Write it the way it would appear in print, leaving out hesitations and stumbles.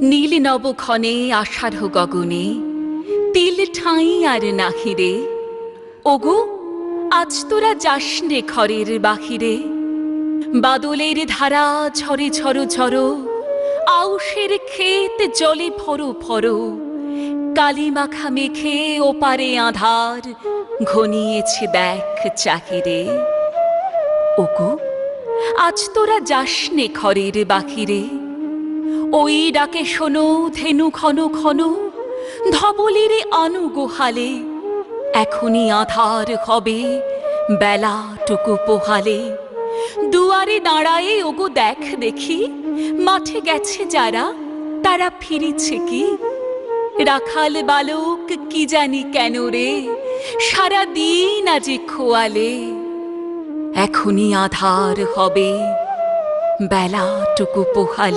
নীল নবক্ষণে আষাঢ় গগনে তিল ঠাঁই আর নাহিরে। ওগো আজ তোরা যাস নে ঘরের বাহিরে। বাদলের ধারা ঝরে ঝরো ঝরো, আউশের ক্ষেত জলে ভরো ভরো। কালি মাখা মেঘে ওপারে আঁধার ঘনিয়েছে দেখ চাহিরে। ওগো আজ তোরা যাস নে ঘরের বাহিরে। ওই ডাকে শোনো ধেনু ঘন ঘন, ধবলের আনু গোহালে। এখনই আধার হবে বেলাটুকু পোহালে। দুয়ারে দাঁড়ায়ে ওগো দেখ দেখি, মাঠে গেছে যারা তারা ফিরিছে কি। রাখাল বালক কি জানি কেন রে, সারা দিন আজি খোয়ালে। এখনই আধার হবে বেলাটুকু পোহালে।